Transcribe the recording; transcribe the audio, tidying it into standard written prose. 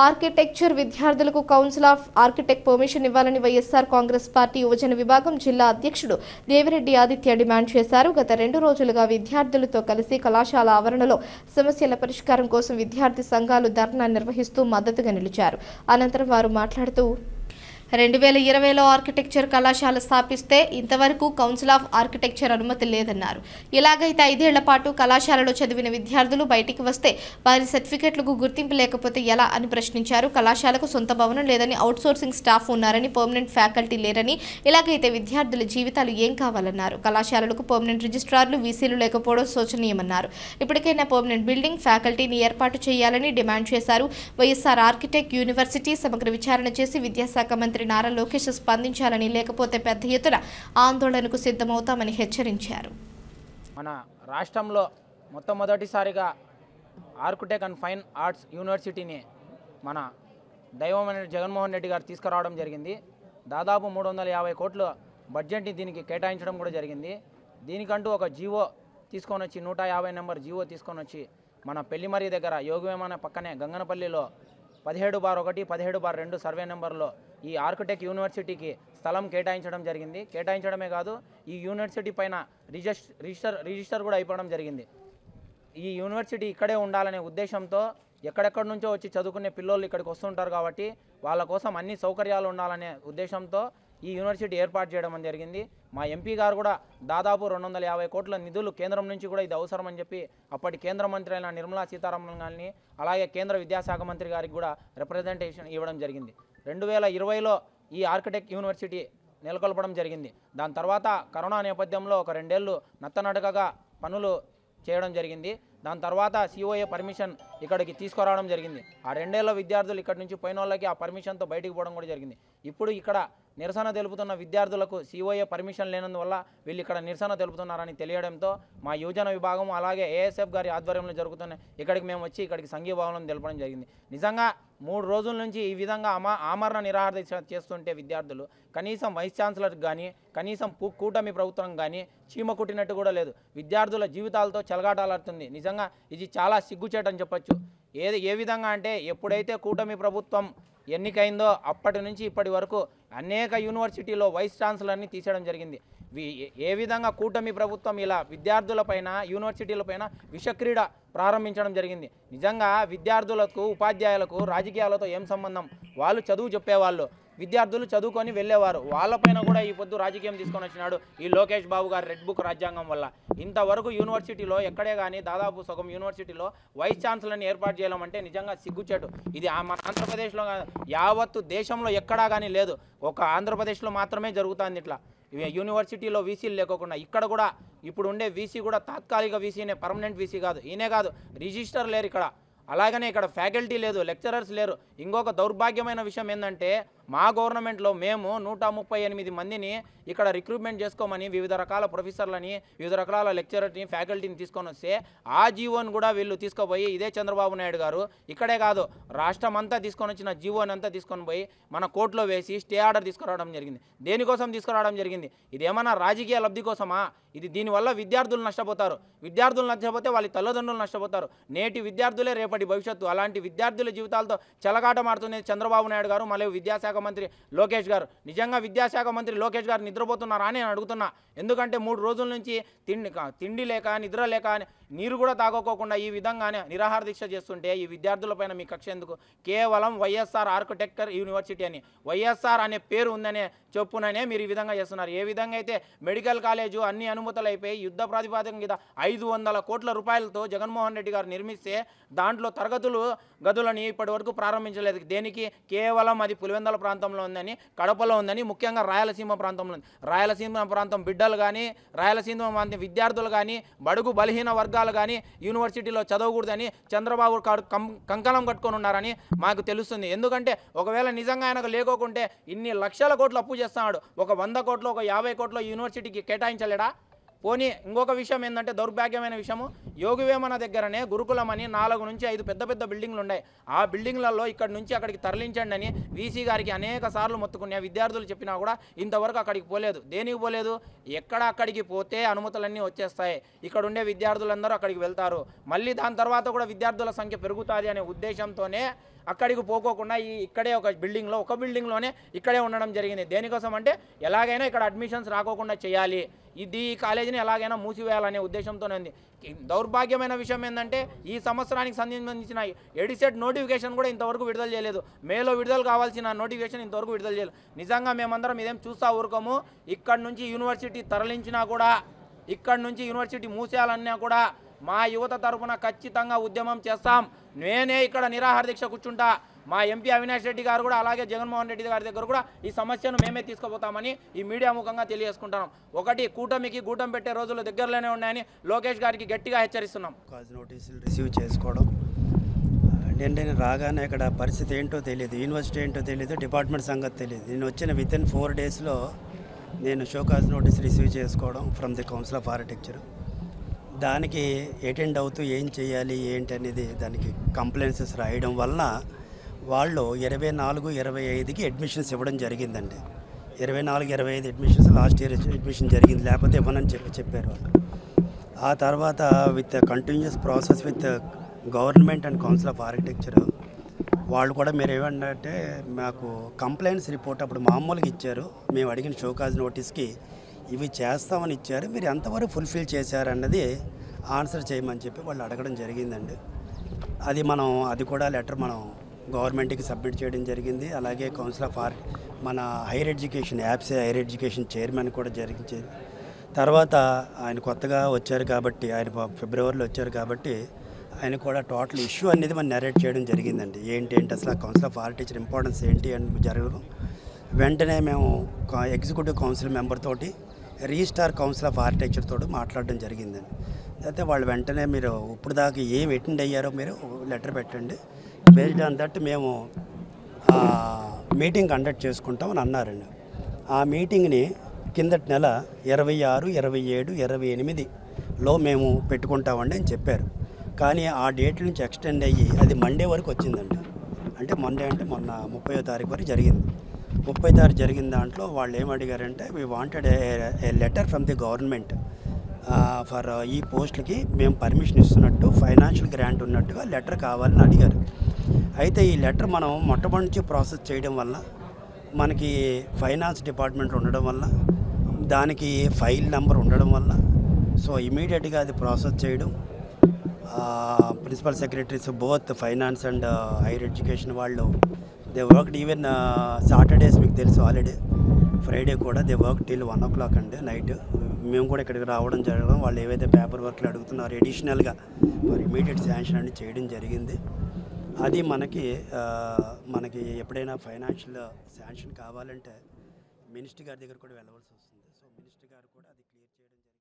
Architecture విద్యార్థులకు council of architect permission ఇవ్వాలని YSR Congress party యువజన విభాగం జిల్లా అధ్యక్షుడు దేవిరెడ్డి ఆదిత్య డిమాండ్ చేశారు. గత 2 రోజులుగా విద్యార్థులతో కలిసి కళాశాల ఆవరణలో సమస్యల పరిష్కారం కోసం విద్యార్థి సంఘాలు ధర్నా నిర్వహిస్తూ మద్దతుగా నిలిచారు. అనంతరం వారు మాట్లాడుతూ 2020లో ఆర్కిటెక్చర్ కళాశాల స్థాపిస్తే ఇంతవరకు కౌన్సిల్ ఆఫ్ ఆర్కిటెక్చర్ అనుమతి లేదన్నారు. ఇలాగైతే 5 ఏళ్ల పాటు కళాశాలలో చదివిన విద్యార్థులు బయటికి వస్తే వారి సర్టిఫికెట్లకు గుర్తింపు లేకపోతే ఎలా అని ప్రశ్నించారు. కళాశాలకు సొంత భవనం లేదని, అవుట్సోర్సింగ్ స్టాఫ్ ఉన్నారని, పర్మనెంట్ ఫ్యాకల్టీ లేరని, ఇలాగైతే విద్యార్థుల జీవితాలు ఏం కావాలన్నారు. కళాశాలలకు పర్మనెంట్ రిజిస్ట్రార్లు, వీసీలు లేకపోవడం శోచనీయమన్నారు. ఇప్పటికైనా పర్మనెంట్ బిల్డింగ్, ఫ్యాకల్టీని ఏర్పాటు చేయాలని డిమాండ్ చేశారు. వైఎస్ఆర్ ఆర్కిటెక్ట్ యూనివర్సిటీ సమగ్ర విచారణ చేసి విద్యాశాఖ మంత్రి నారా లోకేష్ స్పందించాలని, లేకపోతే పెద్ద ఎత్తున ఆందోళనకు సిద్ధమవుతామని హెచ్చరించారు. మన రాష్ట్రంలో మొట్టమొదటిసారిగా ఆర్కిటెక్ట్ అండ్ ఫైన్ ఆర్ట్స్ యూనివర్సిటీని మన దైవమైన జగన్మోహన్ రెడ్డి గారు తీసుకురావడం జరిగింది. దాదాపు 350 కోట్ల బడ్జెట్ని దీనికి కేటాయించడం కూడా జరిగింది. దీనికంటూ ఒక జీవో తీసుకొని వచ్చి 150 నెంబర్ జీవో తీసుకొని వచ్చి మన పెళ్లిమర్రి దగ్గర యోగవేమాన పక్కనే గంగనపల్లిలో 17/1, 17/2 సర్వే నెంబర్లో ఈ ఆర్కిటెక్ట్ యూనివర్సిటీకి స్థలం కేటాయించడం జరిగింది. కేటాయించడమే కాదు, ఈ యూనివర్సిటీ పైన రిజిస్టర్ కూడా అయిపోవడం జరిగింది. ఈ యూనివర్సిటీ ఇక్కడే ఉండాలనే ఉద్దేశంతో ఎక్కడెక్కడి నుంచో వచ్చి చదువుకునే పిల్లోళ్ళు ఇక్కడికి వస్తుంటారు కాబట్టి వాళ్ళ కోసం అన్ని సౌకర్యాలు ఉండాలనే ఉద్దేశంతో ఈ యూనివర్సిటీ ఏర్పాటు చేయడం జరిగింది. మా ఎంపీ గారు కూడా దాదాపు 250 కోట్ల నిధులు కేంద్రం నుంచి కూడా ఇది అవసరమని చెప్పి అప్పటి కేంద్ర మంత్రి అయిన నిర్మలా సీతారామన్ గారిని, అలాగే కేంద్ర విద్యాశాఖ మంత్రి గారికి కూడా రిప్రజెంటేషన్ ఇవ్వడం జరిగింది. 2020లో ఈ ఆర్కిటెక్ట్ యూనివర్సిటీ నెలకొల్పడం జరిగింది. దాని తర్వాత కరోనా నేపథ్యంలో ఒక 2 ఏళ్ళు నత్తనడకగా పనులు చేయడం జరిగింది. దాని తర్వాత సిఓఏ పర్మిషన్ ఇక్కడికి తీసుకురావడం జరిగింది. ఆ 2 ఏళ్ల విద్యార్థులు ఇక్కడి నుంచి పోయిన వాళ్ళకి ఆ పర్మిషన్తో బయటికి పోవడం కూడా జరిగింది. ఇప్పుడు ఇక్కడ నిరసన తెలుపుతున్న విద్యార్థులకు సిఓఏ పర్మిషన్ లేనందువల్ల వీళ్ళు ఇక్కడ నిరసన తెలుపుతున్నారని తెలియడంతో మా యువజన విభాగం అలాగే ఏఎస్ఎఫ్ గారి ఆధ్వర్యంలో జరుగుతున్న ఇక్కడికి మేము వచ్చి ఇక్కడికి సంఘీభావం తెలపడం జరిగింది. నిజంగా 3 రోజుల నుంచి ఈ విధంగా ఆమరణ నిరాహార దీక్ష చేస్తుంటే విద్యార్థులు కనీసం వైస్ ఛాన్సలర్కి కానీ, కనీసం కూటమి ప్రభుత్వం కానీ చీమ కుట్టినట్టు కూడా లేదు. విద్యార్థుల జీవితాలతో చెలగాటాలాడుతుంది. నిజంగా ఇది చాలా సిగ్గుచేటని చెప్పొచ్చు. ఏ విధంగా అంటే ఎప్పుడైతే కూటమి ప్రభుత్వం ఎన్నికైందో అప్పటి నుంచి ఇప్పటి వరకు అనేక యూనివర్సిటీలో వైస్ ఛాన్సలర్ని తీసేయడం జరిగింది. ఏ విధంగా కూటమి ప్రభుత్వం ఇలా విద్యార్థులపైన, యూనివర్సిటీలపైన విషక్రీడ ప్రారంభించడం జరిగింది. నిజంగా విద్యార్థులకు, ఉపాధ్యాయులకు రాజకీయాలతో ఏం సంబంధం? వాళ్ళు చదువు చెప్పేవాళ్ళు, విద్యార్థులు చదువుకొని వెళ్ళేవారు. వాళ్ళపైన కూడా ఈ పొద్దు రాజకీయం తీసుకొని వచ్చినాడు ఈ లోకేష్ బాబు గారు రెడ్ బుక్ రాజ్యాంగం వల్ల. ఇంతవరకు యూనివర్సిటీలో ఎక్కడే కానీ దాదాపు సగం యూనివర్సిటీలో వైస్ ఛాన్సలర్ని ఏర్పాటు చేయాలంటే నిజంగా సిగ్గుచేటు. ఇది మన ఆంధ్రప్రదేశ్లో యావత్తు దేశంలో ఎక్కడా కానీ లేదు. ఒక ఆంధ్రప్రదేశ్లో మాత్రమే జరుగుతుంది ఇట్లా. యూనివర్సిటీలో వీసీలు లేకోకుండా ఇక్కడ కూడా ఇప్పుడు ఉండే వీసీ కూడా తాత్కాలిక వీసీనే, పర్మనెంట్ వీసీ కాదు. ఈయనే కాదు, రిజిస్టర్ లేరు ఇక్కడ. అలాగనే ఇక్కడ ఫ్యాకల్టీ లేదు, లెక్చరర్స్ లేరు. ఇంకొక దౌర్భాగ్యమైన విషయం ఏంటంటే మా గవర్నమెంట్లో మేము 138 మందిని ఇక్కడ రిక్రూట్మెంట్ చేసుకోమని వివిధ రకాల ప్రొఫెసర్లని, వివిధ రకాల లెక్చరర్ని, ఫ్యాకల్టీని తీసుకొని వస్తే ఆ జీవోని కూడా వీళ్ళు తీసుకుపోయి ఇదే చంద్రబాబు నాయుడు గారు ఇక్కడే కాదు రాష్ట్రం అంతా తీసుకొని వచ్చిన జీవోని అంతా తీసుకొని పోయి మన కోర్టులో వేసి స్టే ఆర్డర్ తీసుకురావడం జరిగింది. దేనికోసం తీసుకురావడం జరిగింది? ఇది ఏమన్నా రాజకీయ లబ్ధి కోసమా? ఇది దీనివల్ల విద్యార్థులు నష్టపోతారు. విద్యార్థులు నష్టపోతే వాళ్ళ తల్లిదండ్రులు నష్టపోతారు. నేటి విద్యార్థులే రేపటి భవిష్యత్తు. అలాంటి విద్యార్థుల జీవితాలతో చెలగాటమాడుతున్నది చంద్రబాబు నాయుడు గారు మరియు విద్యాశాఖ మంత్రి లోకేష్ గారు. నిజంగా విద్యాశాఖ మంత్రి లోకేష్ గారు నిద్రపోతున్నారా అని నేను అడుగుతున్నా. ఎందుకంటే 3 రోజుల నుంచి తిండి లేక, నిద్ర లేక, నీరు కూడా తాగోకోకుండా ఈ విధంగానే నిరాహార దీక్ష చేస్తుంటే ఈ విద్యార్థులపైన మీ కక్ష ఎందుకు? కేవలం వైఎస్ఆర్ ఆర్కిటెక్చర్ యూనివర్సిటీ అని, వైఎస్ఆర్ అనే పేరు ఉందనే చెప్పుననే మీరు ఈ విధంగా చేస్తున్నారు. ఏ విధంగా అయితే మెడికల్ కాలేజు అన్ని అనుమతులు అయిపోయి యుద్ధ ప్రాతిపాదిక మీద 500 కోట్ల రూపాయలతో జగన్మోహన్ రెడ్డి గారు నిర్మిస్తే దాంట్లో గదులని ఇప్పటి వరకు ప్రారంభించలేదు. దేనికి? కేవలం అది పులివెందుల ప్రాంతంలో ఉందని, కడపలో ఉందని, ముఖ్యంగా రాయలసీమ ప్రాంతంలో ఉంది. రాయలసీమ ప్రాంతం బిడ్డలు కానీ, రాయలసీమ విద్యార్థులు కానీ, బడుగు బలహీన వర్గాలు కానీ యూనివర్సిటీలో చదవకూడదని చంద్రబాబు కంకణం కట్టుకొని ఉన్నారని మాకు తెలుస్తుంది. ఎందుకంటే ఒకవేళ నిజంగా ఆయనకు లేకోకుంటే ఇన్ని లక్షల కోట్లు అప్పు చేస్తున్నాడు. ఒక 100 కోట్లు, ఒక 50 కోట్లు యూనివర్సిటీకి కేటాయించలేడా? పోనీ ఇంకొక విషయం ఏంటంటే దౌర్భాగ్యమైన విషయము, యోగివేమన దగ్గరనే గురుకులం అని 4 నుంచి 5 పెద్ద పెద్ద బిల్డింగ్లు ఉన్నాయి. ఆ బిల్డింగ్లలో ఇక్కడి నుంచి అక్కడికి తరలించండి అని వీసీ గారికి అనేక సార్లు మొత్తుకునే విద్యార్థులు చెప్పినా కూడా ఇంతవరకు అక్కడికి పోలేదు. దేనికి పోలేదు? ఎక్కడ అక్కడికి పోతే అనుమతులన్నీ వచ్చేస్తాయి, ఇక్కడ ఉండే విద్యార్థులందరూ అక్కడికి వెళ్తారు, మళ్ళీ దాని తర్వాత కూడా విద్యార్థుల సంఖ్య పెరుగుతుంది అనే ఉద్దేశంతోనే అక్కడికి పోకోకుండా ఇక్కడే ఒక బిల్డింగ్లోనే ఇక్కడే ఉండడం జరిగింది. దేనికోసం అంటే ఎలాగైనా ఇక్కడ అడ్మిషన్స్ రాకోకుండా చేయాలి, ఈ కాలేజీని ఎలాగైనా మూసివేయాలనే ఉద్దేశంతోనే ఉంది. దౌర్భాగ్యమైన విషయం ఏంటంటే ఈ సంవత్సరానికి సంబంధించిన ఎడిసెట్ నోటిఫికేషన్ కూడా ఇంతవరకు విడుదల చేయలేదు. మేలో విడుదల కావాల్సిన నోటిఫికేషన్ ఇంతవరకు విడుదల చేయలేదు. నిజంగా మేమందరం ఇదేం చూస్తా ఊరుకోము. ఇక్కడి నుంచి యూనివర్సిటీ తరలించినా కూడా, ఇక్కడి నుంచి యూనివర్సిటీ మూసేయాలన్నా కూడా మా యువత తరఫున ఖచ్చితంగా ఉద్యమం చేస్తాం. నేనే ఇక్కడ నిరాహార దీక్ష కూర్చుంటా. మా ఎంపీ అవినాష్ రెడ్డి గారు కూడా, అలాగే జగన్మోహన్ రెడ్డి గారి దగ్గర కూడా ఈ సమస్యను మేమే తీసుకుపోతామని ఈ మీడియా ముఖంగా తెలియజేసుకుంటాం. ఒకటి, కూటమికి గూటం పెట్టే రోజులు దగ్గరలోనే ఉన్నాయని లోకేష్ గారికి గట్టిగా హెచ్చరిస్తున్నాం. నోటీసులు రిసీవ్ చేసుకోవడం నేను రాగానే ఇక్కడ పరిస్థితి ఏంటో తెలియదు, యూనివర్సిటీ ఏంటో తెలియదు, డిపార్ట్మెంట్ సంగతి తెలియదు. నేను వచ్చిన వితిన్ 4 డేస్లో నేను షోకాజ్ నోటీస్ రిసీవ్ చేసుకోవడం from the council of architecture. దానికి అటెండ్ అవుతూ ఏం చేయాలి ఏంటి అనేది దానికి కంప్లైంట్స్ రాయడం వలన వాళ్ళు 24-25కి అడ్మిషన్స్ ఇవ్వడం జరిగిందండి. 24-25 అడ్మిషన్స్ లాస్ట్ ఇయర్ అడ్మిషన్ జరిగింది, లేకపోతే ఇవ్వనని చెప్పారు వాళ్ళు. ఆ తర్వాత with continuous process with government and council of architecture వాళ్ళు కూడా మీరు ఏమంటే మాకు కంప్లైంట్స్ రిపోర్ట్ అప్పుడు మామూలుగా ఇచ్చారు, మేము అడిగిన షోకాజ్ నోటీస్కి ఇవి చేస్తామని ఇచ్చారు, మీరు ఎంతవరకు ఫుల్ఫిల్ చేశారన్నది ఆన్సర్ చేయమని చెప్పి వాళ్ళు అడగడం జరిగిందండి. అది కూడా లెటర్ మనం గవర్నమెంట్కి సబ్మిట్ చేయడం జరిగింది. అలాగే కౌన్సిల్ ఆఫ్ మన higher education APSCHE higher education chairman కూడా జరిగింది. తర్వాత ఆయన కొత్తగా వచ్చారు కాబట్టి, ఆయన ఫిబ్రవరిలో వచ్చారు కాబట్టి ఆయన కూడా టోటల్ ఇష్యూ అనేది మనం నెరేట్ చేయడం జరిగిందండి. ఏంటి అసలు కౌన్సిల్ ఆఫ్ ఆర్కిటెక్చర్ ఇంపార్టెన్స్ ఏంటి అని జరగడం. వెంటనే మేము ఎగ్జిక్యూటివ్ కౌన్సిల్ మెంబర్ తోటి రీస్టార్ కౌన్సిల్ ఆఫ్ ఆర్కిటెక్చర్ తోటి మాట్లాడడం జరిగిందండి. అయితే వాళ్ళు వెంటనే మీరు ఇప్పుడు దాకా ఏం అటెండ్ అయ్యారో మీరు లెటర్ పెట్టండి, బేస్డ్ ఆన్ దట్ మేము మీటింగ్ కండక్ట్ చేసుకుంటామని అన్నారండి. ఆ మీటింగ్ని కిందటి నెల 26, 27, 28లో మేము పెట్టుకుంటామండి అని చెప్పారు. కానీ ఆ డేట్ నుంచి ఎక్స్టెండ్ అయ్యి అది మండే వరకు వచ్చిందండి. అంటే మండే అంటే మొన్న 30వ తారీఖు వరకు జరిగింది. 30వ తారీఖు జరిగిన దాంట్లో వాళ్ళు ఏం అడిగారంటే, we wanted a letter from the government for ఈ పోస్టులకి మేము పర్మిషన్ ఇస్తున్నట్టు, ఫైనాన్షియల్ గ్రాంట్ ఉన్నట్టుగా లెటర్ కావాలని అడిగారు. అయితే ఈ లెటర్ మనం మొట్టమొదటి నుంచి ప్రాసెస్ చేయడం వల్ల, మనకి ఫైనాన్స్ డిపార్ట్మెంట్ ఉండడం వల్ల, దానికి ఫైల్ నెంబర్ ఉండడం వల్ల, సో ఇమీడియట్గా అది ప్రాసెస్ చేయడం, principal secretaries both finance and higher education వాళ్ళు దే వర్క్డ్ ఈవెన్ సాటర్డేస్, మీకు తెలుసు హాలిడే, ఫ్రైడే కూడా దే వర్క్ టిల్ 1 o'clock అండి నైట్. మేము కూడా ఇక్కడికి రావడం జరగడం, వాళ్ళు ఏవైతే పేపర్ వర్క్లు అడుగుతున్నారో ఎడిషనల్గా మరి ఇమీడియట్ శాంక్షన్ అని చేయడం జరిగింది. అది మనకి ఎప్పుడైనా ఫైనాన్షియల్ శాంక్షన్ కావాలంటే మినిస్టర్ గారి దగ్గర కూడా వెళ్ళవలసి వస్తుంది. సో మినిస్టర్ గారు కూడా అది క్లియర్ చేయడం జరిగింది.